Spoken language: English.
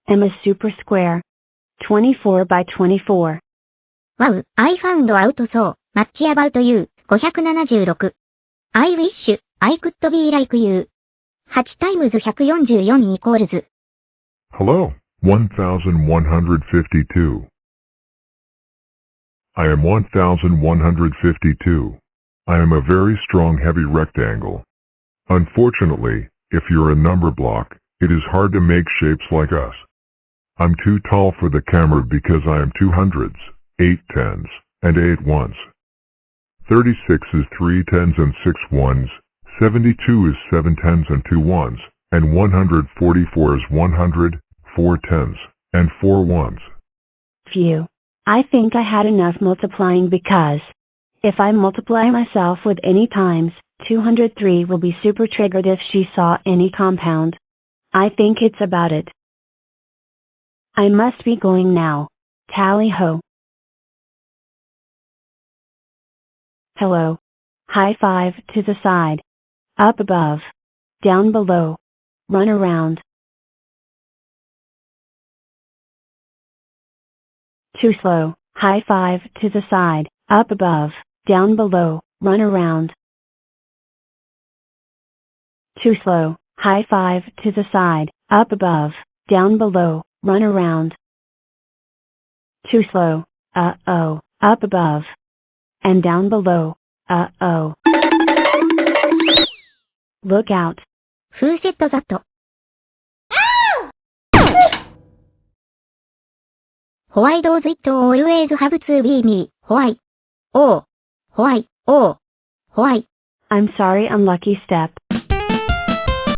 am a super square. 24 by 24. Wow, I found out so much about you. 576. I wish I could be like you. 8 times 144 equals. Hello, 1152. I am 1152. I am a very strong heavy rectangle. Unfortunately, if you're a number block, it is hard to make shapes like us. I'm too tall for the camera because I am 2 hundreds, 8 tens, and 8 ones. 36 is 3 tens and 6 ones, 72 is 7 tens and 2 ones, and 144 is 100, 4 tens, and 4 ones. Phew. I think I had enough multiplying because if I multiply myself with any times, 203 will be super triggered if she saw any compound. I think it's about it. I must be going now. Tally ho. Hello. High five to the side. Up above. Down below. Run around. Too slow. High five to the side. Up above. Down below. Run around. Too slow. High five to the side. Up above. Down below. Run around. Too slow. Uh-oh. Up above. And down below. Uh-oh. Look out. Who said that? Why does it always have to be me? Why? Oh. Why? Oh. Why? I'm sorry, unlucky step.